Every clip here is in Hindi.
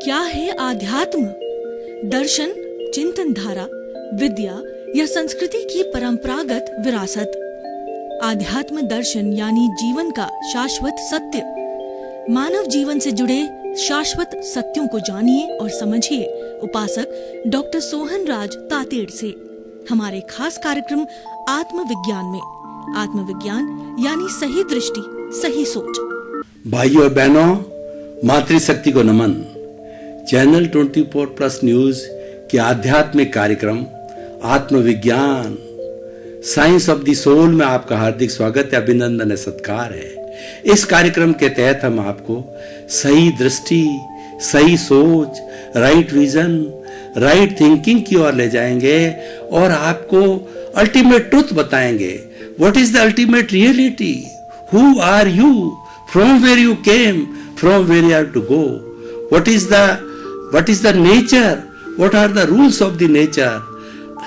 क्या है आध्यात्म? दर्शन, चिंतन धारा, विद्या या संस्कृति की परंपरागत विरासत। आध्यात्म दर्शन यानी जीवन का शाश्वत सत्य। मानव जीवन से जुड़े शाश्वत सत्यों को जानिए और समझिए उपासक डॉक्टर सोहन राज तातेड़ से हमारे खास कार्यक्रम आत्मविज्ञान में। आत्मविज्ञान यानी सही दृष्टि, सही सोच। भाइयों और बहनों, मातृशक्ति को नमन। चैनल 24+ न्यूज के आध्यात्मिक कार्यक्रम आत्मविज्ञान साइंस ऑफ द सोल में आपका हार्दिक स्वागत है, अभिनंदन है, सत्कार है। इस कार्यक्रम के तहत हम आपको सही दृष्टि, सही सोच, राइट विजन, राइट थिंकिंग की ओर ले जाएंगे और आपको अल्टीमेट ट्रुथ बताएंगे। What is the ultimate reality? Who are you? From where you came? From where you are to go? What is the nature? What are the rules of the nature?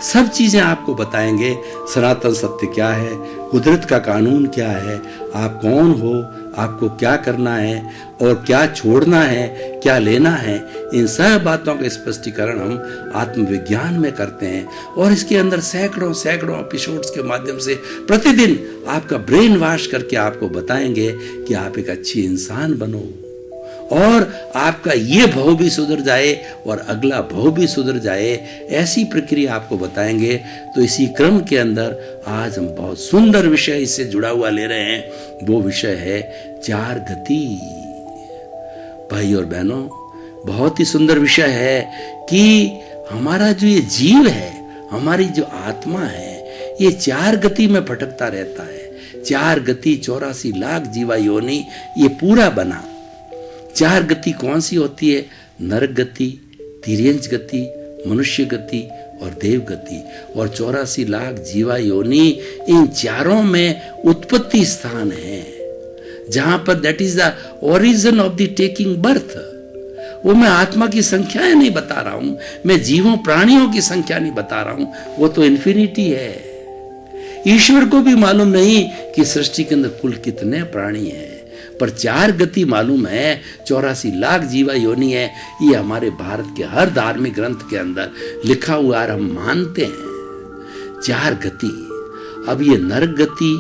सब चीजें आपको बताएंगे। सनातन सत्य क्या है, कुदरत का कानून क्या है, आप कौन हो, आपको क्या करना है और क्या छोड़ना है, क्या लेना है, इन सब बातों का स्पष्टीकरण हम आत्मविज्ञान में करते हैं। और इसके अंदर सैकड़ों एपिसोड्स के माध्यम से प्रतिदिन आपका ब्रेन वॉश करके आपको बताएंगे कि आप एक अच्छी इंसान बनो और आपका ये भव भी सुधर जाए और अगला भव भी सुधर जाए। ऐसी प्रक्रिया आपको बताएंगे। तो इसी क्रम के अंदर आज हम बहुत सुंदर विषय इससे जुड़ा हुआ ले रहे हैं। वो विषय है चार गति। भाई और बहनों, बहुत ही सुंदर विषय है कि हमारा जो ये जीव है, हमारी जो आत्मा है, ये चार गति में भटकता रहता है। चार गति 84 लाख जीवा योनि ये पूरा बना। चार गति कौन सी होती है? नरक गति, तिर्यंच गति, मनुष्य गति और देव गति। और 84 लाख जीवा योनि, इन चारों में उत्पत्ति स्थान है, जहां पर that is the origin of the taking birth. वो मैं आत्मा की संख्याएं नहीं बता रहा हूं, मैं जीवों प्राणियों की संख्या नहीं बता रहा हूं, वो तो इन्फिनिटी है। ईश्वर को भी मालूम नहीं कि सृष्टि के अंदर कुल कितने प्राणी हैं, पर चार गति मालूम है, 84 लाख जीवा योनि है। ये हमारे भारत के हर धार्मिक ग्रंथ के अंदर लिखा हुआ है, हम मानते हैं। चार गति। अब ये नरक गति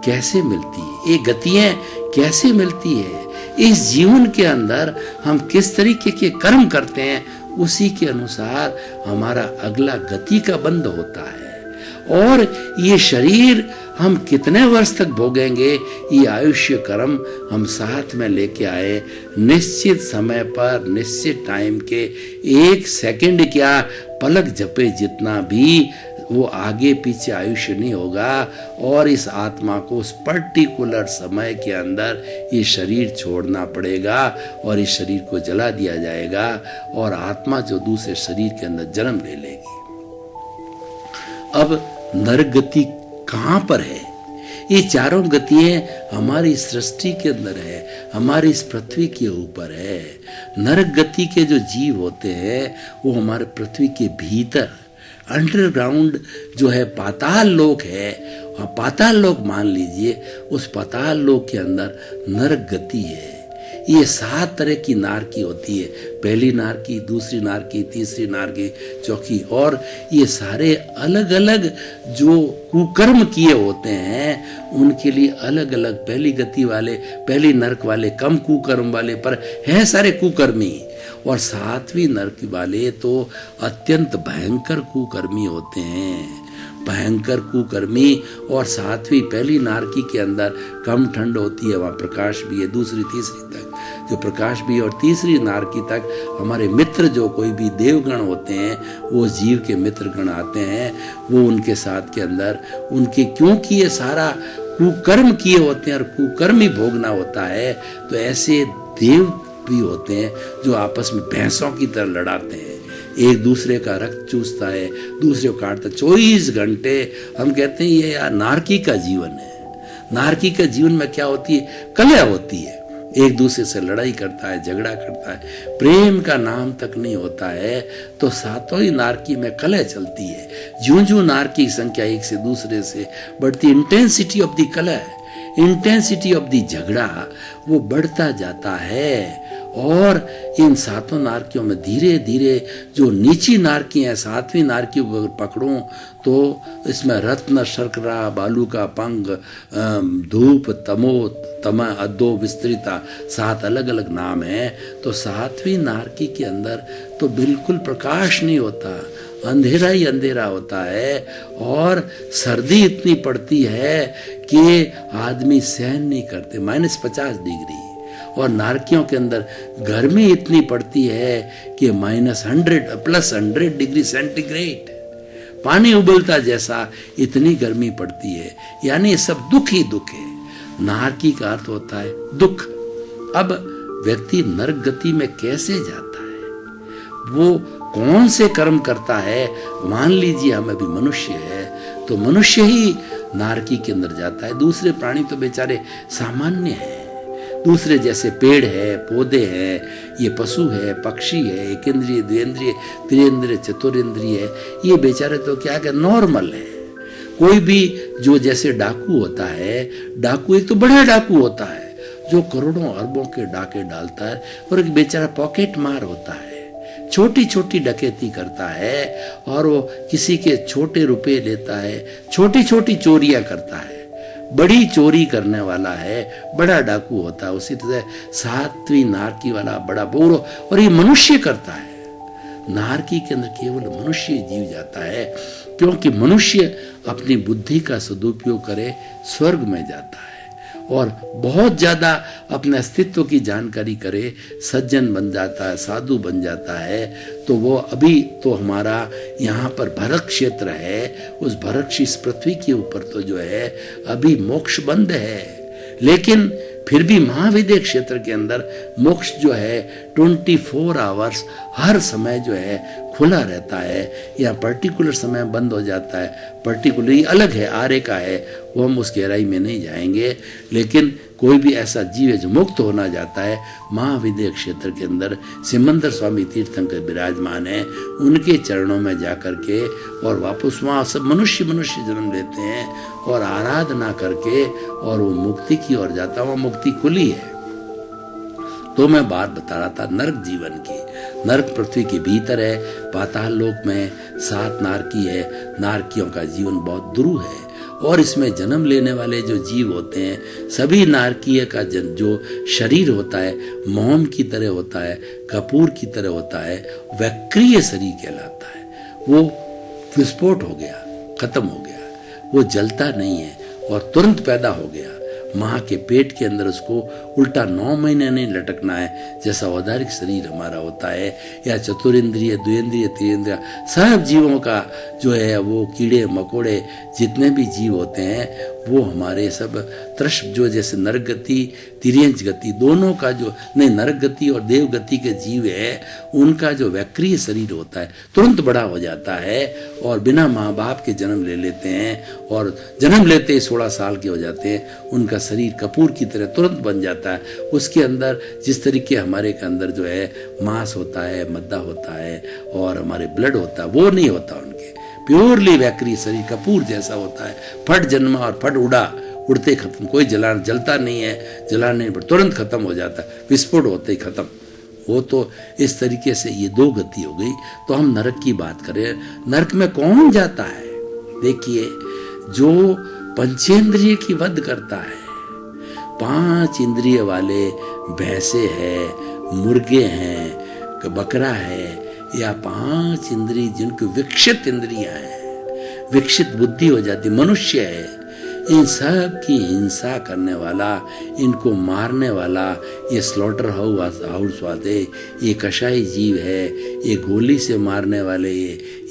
कैसे मिलती है? ये गतियां कैसे मिलती है? इस जीवन के अंदर हम किस तरीके के कर्म करते हैं, उसी के अनुसार हमारा अगला गति का बंध होता है। और ये शरीर हम कितने वर्ष तक भोगेंगे, ये आयुष्य कर्म हम साथ में लेके आए। निश्चित समय पर, निश्चित टाइम के, एक सेकंड क्या, पलक झपे जितना भी वो आगे पीछे आयुष्य नहीं होगा। और इस आत्मा को उस पर्टिकुलर समय के अंदर ये शरीर छोड़ना पड़ेगा और इस शरीर को जला दिया जाएगा और आत्मा जो दूसरे शरीर के अंदर जन्म ले लेगी। अब नरक गति कहां पर है? ये चारों गतियां हमारी सृष्टि के अंदर है, हमारी इस पृथ्वी के ऊपर है। नरक गति के जो जीव होते हैं वो हमारे पृथ्वी के भीतर अंडरग्राउंड जो है पाताल लोक है, पाताल लोक मान लीजिए, उस पाताल लोक के अंदर नरक गति है। ये 7 तरह की नारकी होती है। पहली नारकी, दूसरी नारकी, तीसरी नारकी, चौथी। और ये सारे अलग अलग जो कुकर्म किए होते हैं उनके लिए अलग अलग, पहली गति वाले, पहली नरक वाले कम कुकर्म वाले, पर है सारे कुकर्मी। और 7वीं नरक वाले तो अत्यंत भयंकर कुकर्मी होते हैं, भयंकर कुकर्मी। और 7वीं पहली नारकी के अंदर कम ठंड होती है, वहाँ प्रकाश भी है। दूसरी तीसरी तक जो प्रकाश भी, और तीसरी नारकी तक हमारे मित्र जो कोई भी देवगण होते हैं, वो जीव के मित्र गण आते हैं, वो उनके साथ के अंदर उनके, क्योंकि ये सारा कुकर्म किए होते हैं और कुकर्म ही भोगना होता है, तो ऐसे देव भी होते हैं जो आपस में भैंसों की तरह लड़ाते हैं, एक दूसरे का रक्त चूसता है, दूसरे को काटता। 24 घंटे हम कहते हैं ये यार नारकी का जीवन है। नारकी का जीवन में क्या होती है? कलह होती है, एक दूसरे से लड़ाई करता है, झगड़ा करता है, प्रेम का नाम तक नहीं होता है। तो 7वीं ही नारकी में कलह चलती है। ज्यों-ज्यों नारकी की संख्या एक से दूसरे से बढ़ती, इंटेंसिटी ऑफ द कलह, इंटेंसिटी ऑफ द झगड़ा वो बढ़ता जाता है। और इन सातों नारकियों में धीरे धीरे जो नीची नारकी है, सातवीं नारकी को अगर पकड़ूं तो इसमें रत्न, शर्करा, बालू का पंग, धूप, तमो, तमा, अद्दो, विस्तृता, 7 अलग अलग नाम हैं। तो सातवीं नारकी के अंदर तो बिल्कुल प्रकाश नहीं होता, अंधेरा ही अंधेरा होता है और सर्दी इतनी पड़ती है कि आदमी सहन नहीं करते, -50 डिग्री। और नारकियों के अंदर गर्मी इतनी पड़ती है कि -100 +100 डिग्री सेंटीग्रेड, पानी उबलता जैसा इतनी गर्मी पड़ती है। यानी ये सब दुख ही दुख है। नारकी का अर्थ होता है दुख। अब व्यक्ति नरक गति में कैसे जाता है, वो कौन से कर्म करता है। मान लीजिए हम अभी मनुष्य है तो मनुष्य ही नारकी के अंदर जाता है। दूसरे प्राणी तो बेचारे सामान्य हैं, दूसरे जैसे पेड़ है, पौधे हैं, ये पशु है, पक्षी है, एक इंद्रिय, द्विंद्रिय, त्रिंद्रिय, चतुरिंद्रिय है, ये बेचारे तो क्या क्या नॉर्मल है। कोई भी जो जैसे डाकू होता है, डाकू एक तो बड़ा डाकू होता है जो करोड़ों अरबों के डाके डालता है, और एक बेचारा पॉकेट मार होता है, छोटी छोटी डकैती करता है और वो किसी के छोटे रुपए लेता है, छोटी छोटी चोरियां करता है। बड़ी चोरी करने वाला है बड़ा डाकू होता है। उसी तरह सातवीं नारकी वाला बड़ा बोरो, और ये मनुष्य करता है। नारकी के अंदर केवल मनुष्य जीव जाता है, क्योंकि मनुष्य अपनी बुद्धि का सदुपयोग करे स्वर्ग में जाता है और बहुत ज्यादा अपने अस्तित्व की जानकारी करे, सज्जन बन जाता है, साधु बन जाता है। तो वो अभी तो हमारा यहाँ पर भरत क्षेत्र है, उस भरत इस पृथ्वी के ऊपर तो जो है अभी मोक्ष बंद है, लेकिन फिर भी महाविद्य क्षेत्र के अंदर मोक्ष जो है 24 आवर्स हर समय जो है खुला रहता है, या पर्टिकुलर समय बंद हो जाता है। पर्टिकुलर अलग है, आर्य का है, वो हम उस गहराई में नहीं जाएंगे। लेकिन कोई भी ऐसा जीव है जो मुक्त होना जाता है, महाविद्य क्षेत्र के अंदर सिमंदर स्वामी तीर्थंकर विराजमान है, उनके चरणों में जाकर के और वापस वहाँ सब मनुष्य जन्म लेते हैं और आराधना करके और वो मुक्ति की ओर जाता है। वहाँ मुक्ति खुली है। तो मैं बात बता रहा था नरक जीवन की। नरक पृथ्वी के भीतर है, पाताल लोक में 7 नारकी है। नारकियों का जीवन बहुत दुरूह है और इसमें जन्म लेने वाले जो जीव होते हैं, सभी नारकीय का जो शरीर होता है मोम की तरह होता है, कपूर की तरह होता है, वक्रीय शरीर कहलाता है। वो विस्फोट हो गया, खत्म हो गया, वो जलता नहीं है और तुरंत पैदा हो गया। माँ के पेट के अंदर उसको उल्टा 9 महीने नहीं लटकना है, जैसा औदारिक शरीर हमारा होता है, या चतुरिंद्रिय, द्विंद्रिय, त्रिंद्रिय, सब जीवों का जो है वो कीड़े मकोड़े जितने भी जीव होते हैं वो हमारे सब त्रश जो जैसे नरक गति, तिर्यंच गति, दोनों का जो नहीं नरक गति और देव गति के जीव है, उनका जो वक्रीय शरीर होता है तुरंत बड़ा हो जाता है और बिना माँ बाप के जन्म ले लेते हैं और जन्म लेते ही 16 साल के हो जाते हैं। उनका शरीर कपूर की तरह तुरंत बन जाता है। उसके अंदर जिस तरीके हमारे के अंदर जो है मांस होता है, मद्दा होता है और हमारे ब्लड होता है, वो नहीं होता उनके। प्योरली वैक्री शरीर कपूर जैसा होता है। फट जन्मा और फट उड़ा, उड़ते खत्म, कोई जलता नहीं है, जलाने नहीं पर तुरंत खत्म हो जाता है, विस्फोट होते ही खत्म। वो तो इस तरीके से ये 2 गति हो गई। तो हम नरक की बात करें, नरक में कौन जाता है? देखिए, जो पंचेंद्रिय की वध करता है, 5 इंद्रिय वाले भैंसे हैं, मुर्गे हैं, बकरा है, या 5 इंद्रिय जिनको विकसित इंद्रियां हैं, विकसित बुद्धि हो जाती, मनुष्य है, इन सब की हिंसा करने वाला, इनको मारने वाला, ये स्लॉटर हाउस वाले, ये कसाई जीव है, ये गोली से मारने वाले,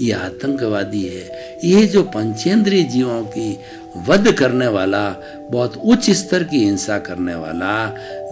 ये आतंकवादी है। ये जो पंचेंद्रिय जीवों की वध करने वाला, बहुत उच्च स्तर की हिंसा करने वाला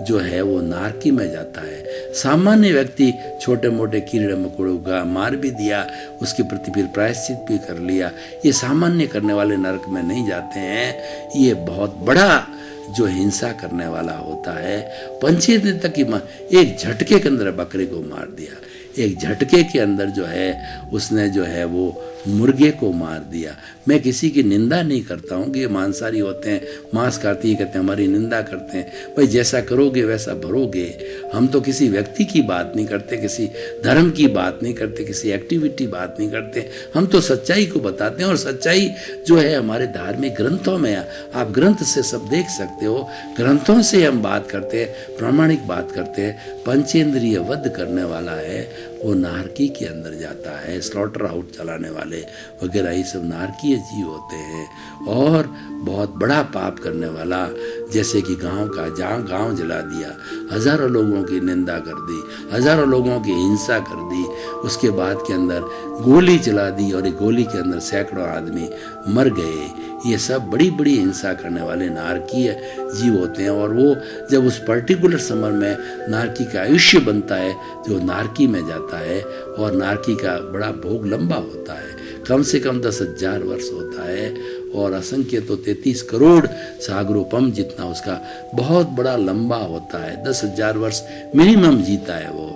जो है वो नारकी में जाता है। सामान्य व्यक्ति छोटे मोटे कीड़े मकोड़ों का मार भी दिया, उसके प्रति फिर प्रायश्चित भी कर लिया, ये सामान्य करने वाले नरक में नहीं जाते हैं। ये बहुत बड़ा जो हिंसा करने वाला होता है, पंचेंद्रिय तक की एक झटके के अंदर बकरे को मार दिया, एक झटके के अंदर जो है उसने जो है वो मुर्गे को मार दिया। मैं किसी की निंदा नहीं करता हूँ कि ये मांसाहारी होते हैं, मांस खाते ही कहते हैं, हमारी निंदा करते हैं। भाई जैसा करोगे वैसा भरोगे। हम तो किसी व्यक्ति की बात नहीं करते, किसी धर्म की बात नहीं करते, किसी एक्टिविटी बात नहीं करते। हम तो सच्चाई को बताते हैं, और सच्चाई जो है हमारे धार्मिक ग्रंथों में है। आप ग्रंथ से सब देख सकते हो। ग्रंथों से हम बात करते हैं, प्रामाणिक बात करते हैं। पंचेंद्रिय वध करने वाला है वो नारकी के अंदर जाता है। स्लॉटर हाउस चलाने वाले वगैरह ये सब नारकीय जीव होते हैं। और बहुत बड़ा पाप करने वाला, जैसे कि गांव जला दिया, हजारों लोगों की निंदा कर दी, हजारों लोगों की हिंसा कर दी, उसके बाद के अंदर गोली चला दी और एक गोली के अंदर सैकड़ों आदमी मर गए। ये सब बड़ी बड़ी हिंसा करने वाले नारकीय जीव होते हैं। और वो जब उस पर्टिकुलर समय में नारकी का आयुष्य बनता है, जो नारकी में जाता है, और नारकी का बड़ा भोग लंबा होता है, कम से कम 10,000 वर्ष होता है, और असंख्य तो 33 करोड़ सागरोपम जितना उसका बहुत बड़ा लंबा होता है। 10,000 वर्ष मिनिमम जीता है वो।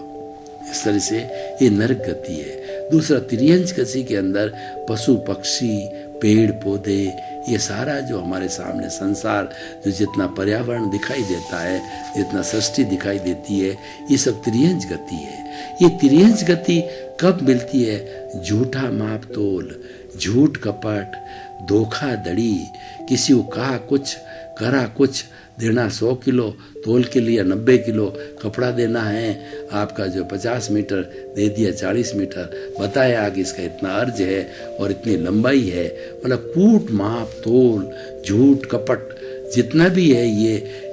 इस तरह से ये नरक गति है। दूसरा, तिर्यंच गति के अंदर पशु पक्षी, पेड़ पौधे, ये सारा जो हमारे सामने संसार, जो जितना पर्यावरण दिखाई देता है, जितना सृष्टि दिखाई देती है, ये सब तिर्यंच गति है। ये तिर्यंच गति कब मिलती है? झूठा माप तोल, झूठ कपट, धोखाधड़ी, किसी को कहा कुछ करा कुछ, देना 100 किलो तोल के लिए 90 किलो कपड़ा देना है, आपका जो 50 मीटर दे दिया 40 मीटर, बताया कि इसका इतना अर्ज है और इतनी लंबाई है। मतलब कूट माप तोल, झूठ कपट जितना भी है,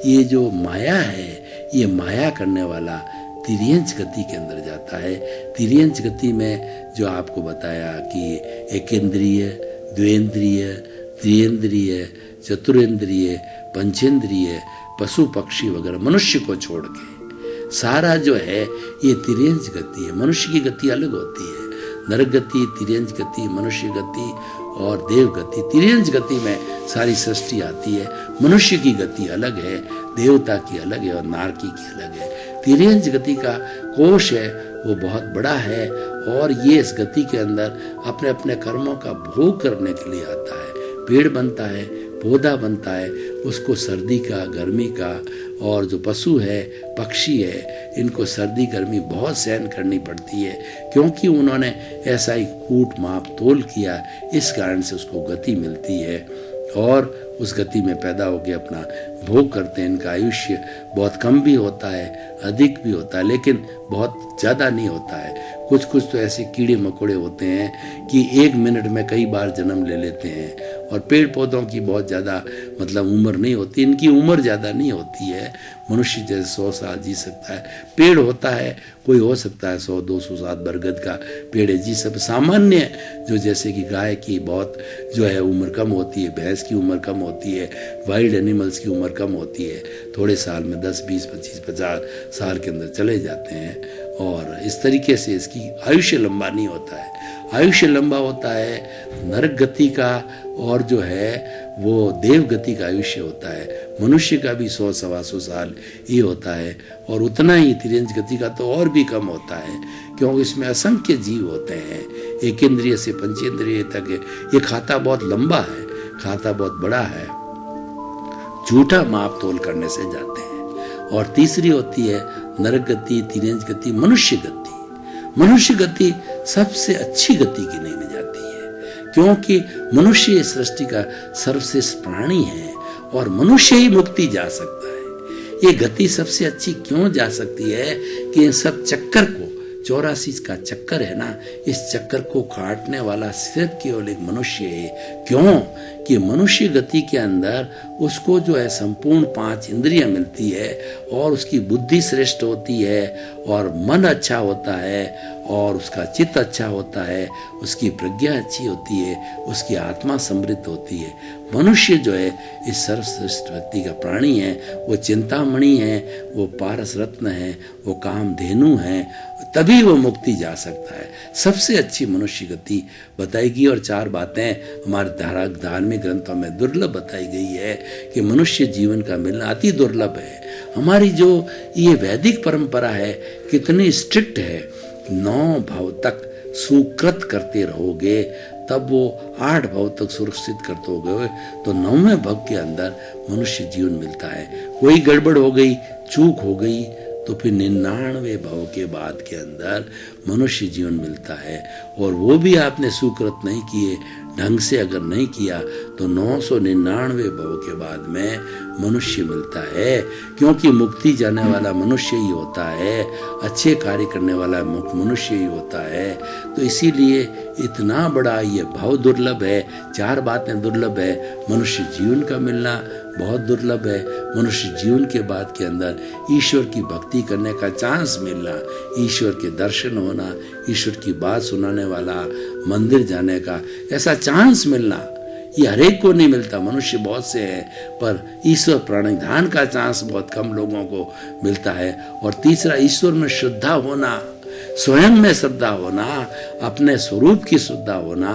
ये जो माया है, ये माया करने वाला तिर्यंच गति के अंदर जाता है। तिर्यंच गति में जो आपको बताया कि एकेंद्रिय, द्विंद्रिय, त्रियंद्रिय, चतुरेंद्रिय, पंचेंद्रिय, पशु पक्षी वगैरह, मनुष्य को छोड़ के सारा जो है ये तिर्यंच गति है। मनुष्य की गति अलग होती है। नरक गति, तिर्यंच गति, मनुष्य गति और देव गति। तिर्यंच गति में सारी सृष्टि आती है। मनुष्य की गति अलग है, देवता की अलग है और नारकी की अलग है। तिर्यंच गति का कोश है वो बहुत बड़ा है, और ये इस गति के अंदर अपने अपने कर्मों का भोग करने के लिए आता है। पेड़ बनता है, पौधा बनता है, उसको सर्दी का, गर्मी का, और जो पशु है, पक्षी है, इनको सर्दी गर्मी बहुत सहन करनी पड़ती है, क्योंकि उन्होंने ऐसा ही कूट माप तोल किया। इस कारण से उसको गति मिलती है, और उस गति में पैदा होकर अपना भोग करते हैं। इनका आयुष्य बहुत कम भी होता है, अधिक भी होता है, लेकिन बहुत ज़्यादा नहीं होता है। कुछ तो ऐसे कीड़े मकोड़े होते हैं कि 1 मिनट में कई बार जन्म ले लेते हैं। और पेड़ पौधों की बहुत ज़्यादा मतलब उम्र नहीं होती, इनकी उम्र ज़्यादा नहीं होती है। मनुष्य जैसे 100 साल जी सकता है, पेड़ होता है कोई हो सकता है 100-200 साल, बरगद का पेड़ है जी सब सामान्य, जो जैसे कि गाय की बहुत जो है उम्र कम होती है, भैंस की उम्र कम होती है, वाइल्ड एनिमल्स की उम्र कम होती है, थोड़े साल में 10, 20, 25, 50 साल के अंदर चले जाते हैं। और इस तरीके से इसकी आयुष्य लंबा नहीं होता है। आयुष्य लंबा होता है नरक गति का, और जो है वो देव गति का आयुष्य होता है। मनुष्य का भी 100-125 साल ये होता है, और उतना ही तिर्यंच गति का तो और भी कम होता है, क्योंकि इसमें असंख्य जीव होते हैं। एकेंद्रिय से पंचेंद्रिय तक ये खाता बहुत लंबा है, खाता बहुत बड़ा है, झूठा माप तोल करने से जाते हैं। और तीसरी होती है नरक गति, तिर्यंच गति, मनुष्य गति। मनुष्य गति सबसे अच्छी गति गिनी जाती है, क्योंकि मनुष्य इस सृष्टि का सर्वश्रेष्ठ प्राणी है, और मनुष्य ही मुक्ति जा सकता है। ये गति सबसे अच्छी क्यों जा सकती है कि इन सब चक्कर को, 84 का चक्कर है ना, इस चक्कर को काटने वाला सिर्फ केवल एक मनुष्य है। क्यों? कि मनुष्य गति के अंदर उसको जो है संपूर्ण 5 इंद्रियां मिलती है, और उसकी बुद्धि श्रेष्ठ होती है, और मन अच्छा होता है, और उसका चित्त अच्छा होता है, उसकी प्रज्ञा अच्छी होती है, उसकी आत्मा समृद्ध होती है। मनुष्य जो है इस सर्वश्रेष्ठ व्यक्ति का प्राणी है, वो चिंतामणि है, वो पारस रत्न है, वो कामधेनु है, तभी वो मुक्ति जा सकता है। सबसे अच्छी मनुष्य गति बताएगी। और 4 बातें हमारे धार्मिक ग्रंथों में दुर्लभ बताई गई है कि मनुष्य जीवन का मिलना अति दुर्लभ है। हमारी जो ये वैदिक परंपरा है कितनी स्ट्रिक्ट है, 9 भाव तक सुकृत करते रहोगे तब वो 8 भव तक सुरक्षित करते हो गए तो 9वें भव के अंदर मनुष्य जीवन मिलता है। कोई गड़बड़ हो गई, चूक हो गई तो फिर 99वें भव के बाद के अंदर मनुष्य जीवन मिलता है। और वो भी आपने सुकृत नहीं किए, ढंग से अगर नहीं किया तो 999 भव के बाद में मनुष्य मिलता है। क्योंकि मुक्ति जाने वाला मनुष्य ही होता है, अच्छे कार्य करने वाला मनुष्य ही होता है। तो इसीलिए इतना बड़ा ये भव दुर्लभ है। 4 बातें दुर्लभ है। मनुष्य जीवन का मिलना बहुत दुर्लभ है। मनुष्य जीवन के बाद के अंदर ईश्वर की भक्ति करने का चांस मिलना, ईश्वर के दर्शन होना, ईश्वर की बात सुनाने वाला, मंदिर जाने का ऐसा चांस मिलना, ये हरेक को नहीं मिलता। मनुष्य बहुत से हैं पर ईश्वर प्रणिधान का चांस बहुत कम लोगों को मिलता है। और तीसरा, ईश्वर में श्रद्धा होना, स्वयं में श्रद्धा होना, अपने स्वरूप की श्रद्धा होना,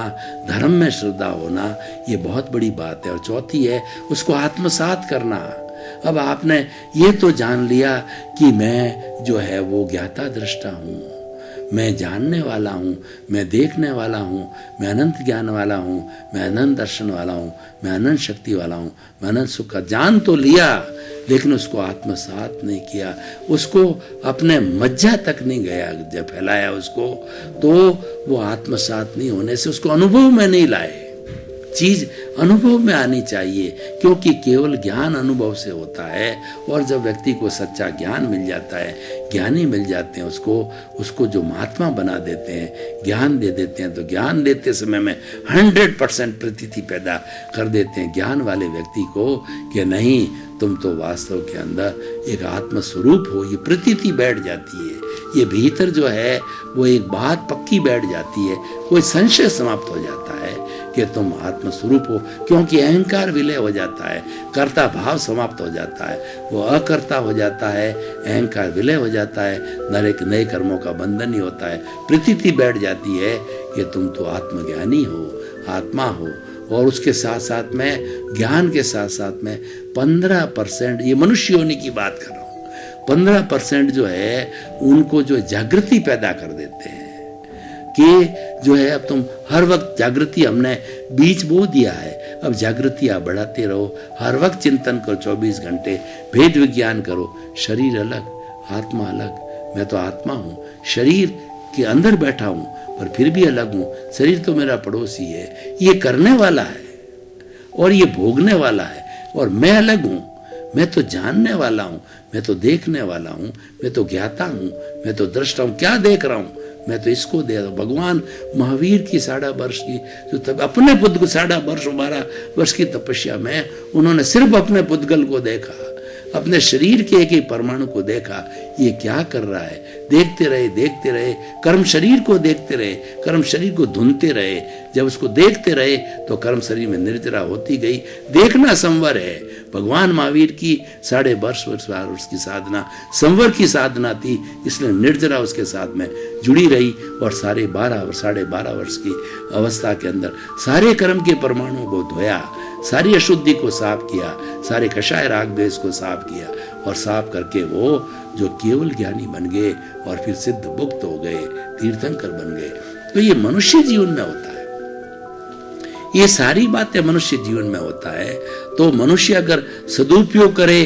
धर्म में श्रद्धा होना, ये बहुत बड़ी बात है। और चौथी है उसको आत्मसात करना। अब आपने ये तो जान लिया कि मैं जो है वो ज्ञाता दृष्टा हूँ, मैं जानने वाला हूँ, मैं देखने वाला हूँ, मैं अनंत ज्ञान वाला हूँ, मैं अनंत दर्शन वाला हूँ, मैं अनंत शक्ति वाला हूँ, मैं अनंत सुख का जान तो लिया लेकिन उसको आत्मसात नहीं किया, उसको अपने मज्जा तक नहीं गया जब फैलाया उसको, तो वो आत्मसात नहीं होने से उसको अनुभव में नहीं लाए। चीज अनुभव में आनी चाहिए क्योंकि केवल ज्ञान अनुभव से होता है। और जब व्यक्ति को सच्चा ज्ञान मिल जाता है, ज्ञानी मिल जाते हैं, उसको जो महात्मा बना देते हैं, ज्ञान दे देते हैं, तो ज्ञान देते समय में 100% प्रतीति पैदा कर देते हैं ज्ञान वाले व्यक्ति को कि नहीं, तुम तो वास्तव के अंदर एक आत्मस्वरूप हो। ये प्रतीति बैठ जाती है, ये भीतर जो है वो एक बात पक्की बैठ जाती है, कोई संशय समाप्त हो जाता है कि तुम आत्मस्वरूप हो। क्योंकि अहंकार विलय हो जाता है, कर्ता भाव समाप्त हो जाता है, वो अकर्ता हो जाता है, अहंकार विलय हो जाता है, नए कर्मों का बंधन ही होता है। प्रतीति बैठ जाती है कि तुम तो आत्मज्ञानी हो, आत्मा हो। और उसके साथ साथ में ज्ञान के साथ साथ में 15%, ये मनुष्य होने की बात कर रहा हूँ, 15% जो है उनको जो जागृति पैदा कर देते हैं कि जो है अब तुम हर वक्त जागृति, हमने बीज बो दिया है, अब जागृति आप बढ़ाते रहो, हर वक्त चिंतन करो, 24 घंटे भेद विज्ञान करो। शरीर अलग, आत्मा अलग। मैं तो आत्मा हूँ, शरीर के अंदर बैठा हूँ पर फिर भी अलग हूँ। शरीर तो मेरा पड़ोसी है, ये करने वाला है और ये भोगने वाला है, और मैं अलग हूँ। मैं तो जानने वाला हूँ, मैं तो देखने वाला हूँ, मैं तो ज्ञाता हूँ, मैं तो दृष्टा हूँ। क्या देख रहा हूँ? मैं तो इसको दे रहा हूँ। भगवान महावीर की 12.5 वर्ष की जो तब अपने बुद्ध को 12.5 वर्ष की तपस्या में उन्होंने सिर्फ अपने पुद्गल को देखा, अपने शरीर के एक ही परमाणु को देखा, ये क्या कर रहा है। देखते रहे, कर्म शरीर को देखते रहे, कर्म शरीर को धुनते रहे। जब उसको देखते रहे तो कर्म शरीर में निर्जरा होती गई। देखना संवर है। भगवान महावीर की 12.5 वर्ष की साधना संवर की साधना थी, इसलिए निर्जरा उसके साथ में जुड़ी रही। और 12.5 वर्ष की अवस्था के अंदर सारे कर्म के परमाणुओं को धोया, सारी अशुद्धि को साफ किया, सारे कषाय राग द्वेष को साफ किया, और साफ करके वो जो केवल ज्ञानी बन गए और फिर सिद्ध मुक्त हो गए, तीर्थंकर बन गए। तो ये मनुष्य जीवन में होता है, ये सारी बातें मनुष्य जीवन में होता है। तो मनुष्य अगर सदुपयोग करे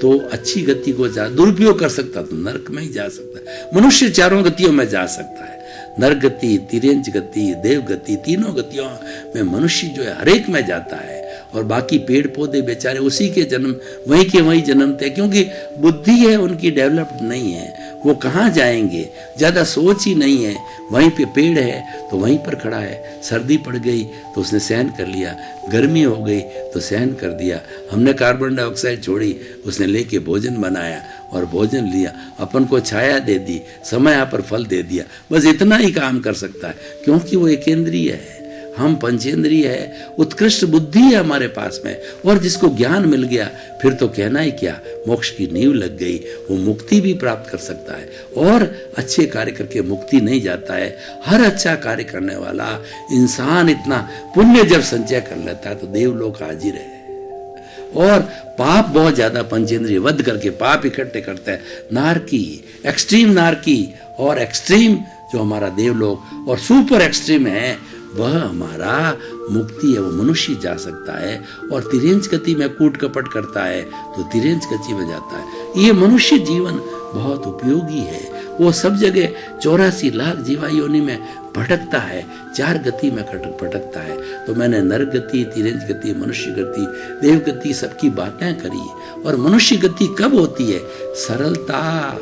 तो अच्छी गति को दुरुपयोग कर सकता तो नरक में ही जा सकता है। मनुष्य 4 गतियों में जा सकता है, नरक गति, तिर्यंच गति, देव गति, तीनों गतियों में मनुष्य जो है हरेक में जाता है। और बाकी पेड़ पौधे बेचारे उसी के जन्म वहीं के वहीं जन्मते हैं, क्योंकि बुद्धि है उनकी डेवलप्ड नहीं है, वो कहाँ जाएंगे, ज्यादा सोच ही नहीं है। वहीं पे पेड़ है तो वहीं पर खड़ा है, सर्दी पड़ गई तो उसने सहन कर लिया, गर्मी हो गई तो सहन कर दिया। हमने कार्बन डाइऑक्साइड छोड़ी, उसने लेके भोजन बनाया और भोजन लिया, अपन को छाया दे दी, समय पर फल दे दिया। बस इतना ही काम कर सकता है, क्योंकि वो एकेंद्रीय है, हम पंचेंद्रीय है। उत्कृष्ट बुद्धि है हमारे पास में, और जिसको ज्ञान मिल गया फिर तो कहना ही क्या, मोक्ष की नींव लग गई, वो मुक्ति भी प्राप्त कर सकता है। और अच्छे कार्य करके मुक्ति नहीं जाता है, हर अच्छा कार्य करने वाला इंसान इतना पुण्य जब संचय कर लेता है तो देवलोक हाजिर है। और पाप बहुत ज्यादा पंचेंद्रिय वध करके पाप इकट्ठे करता है, नारकी, एक्सट्रीम नारकी और एक्सट्रीम जो हमारा देवलोक, और सुपर एक्सट्रीम है वह हमारा मुक्ति है, वो मनुष्य जा सकता है। और तिर्यंच गति में कूट कपट करता है तो तिर्यंच गति में जाता है। ये मनुष्य जीवन बहुत उपयोगी है। वो सब जगह 84 लाख जीवा योनि में भटकता है, 4 गति में भटकता है। तो मैंने नर गति, तिर्यंच गति, मनुष्य गति, देव गति सबकी बातें करी। और मनुष्य गति कब होती है? सरलता,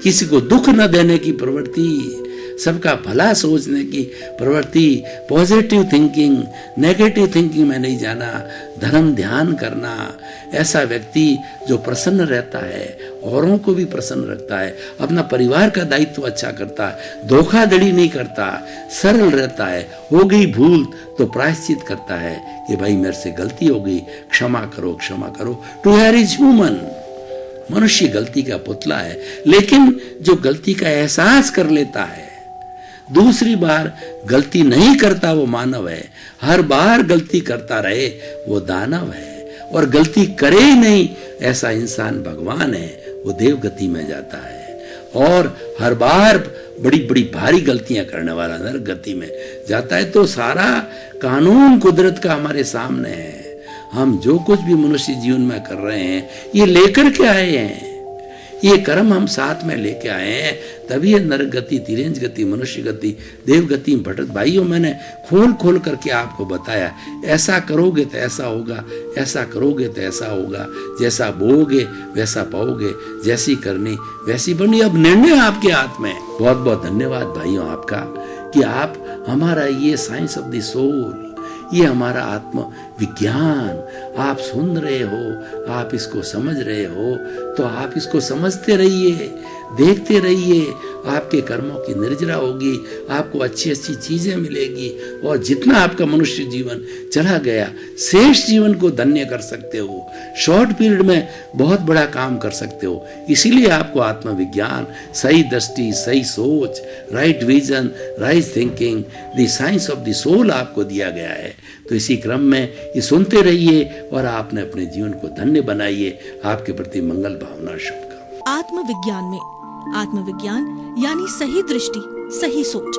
किसी को दुख न देने की प्रवृत्ति, सबका भला सोचने की प्रवृत्ति, पॉजिटिव थिंकिंग, नेगेटिव थिंकिंग में नहीं जाना, धर्म ध्यान करना। ऐसा व्यक्ति जो प्रसन्न रहता है, औरों को भी प्रसन्न रखता है, अपना परिवार का दायित्व अच्छा करता है, धोखाधड़ी नहीं करता, सरल रहता है। हो गई भूल तो प्रायश्चित करता है कि भाई मेरे से गलती हो गई, क्षमा करो, क्षमा करो। To err is human. मनुष्य गलती का पुतला है, लेकिन जो गलती का एहसास कर लेता है, दूसरी बार गलती नहीं करता, वो मानव है। हर बार गलती करता रहे, वो दानव है। और गलती करे ही नहीं, ऐसा इंसान भगवान है, वो देव गति में जाता है। और हर बार बड़ी बड़ी भारी गलतियां करने वाला नरक गति में जाता है। तो सारा कानून कुदरत का हमारे सामने है। हम जो कुछ भी मनुष्य जीवन में कर रहे हैं, ये लेकर के आए हैं, ये कर्म हम साथ में लेके आए हैं। तभी ये नरक गति, तिर्यंच गति, मनुष्य गति, देव गति में भटक। भाइयों, मैंने खोल खोल करके आपको बताया, ऐसा करोगे तो ऐसा होगा, ऐसा करोगे तो ऐसा होगा, जैसा बोओगे वैसा पाओगे, जैसी करनी वैसी बननी। अब निर्णय आपके हाथ में। बहुत बहुत धन्यवाद भाइयों आपका कि आप हमारा ये साइंस ऑफ द सोल, ये हमारा आत्म विज्ञान आप सुन रहे हो, आप इसको समझ रहे हो, तो आप इसको समझते रहिए, देखते रहिए। आपके कर्मों की निर्जरा होगी, आपको अच्छी अच्छी चीजें मिलेगी। और जितना आपका मनुष्य जीवन चला गया, शेष जीवन को धन्य कर सकते हो, शॉर्ट पीरियड में बहुत बड़ा काम कर सकते हो। इसीलिए आपको आत्मविज्ञान, सही दृष्टि, सही सोच, right vision, right thinking, the science of the soul आपको दिया गया है। तो इसी क्रम में ये सुनते रहिए और आपने अपने जीवन को धन्य बनाइए। आपके प्रति मंगल भावना, शुभकामना। आत्मविज्ञान में आत्मविज्ञान यानी सही दृष्टि, सही सोच।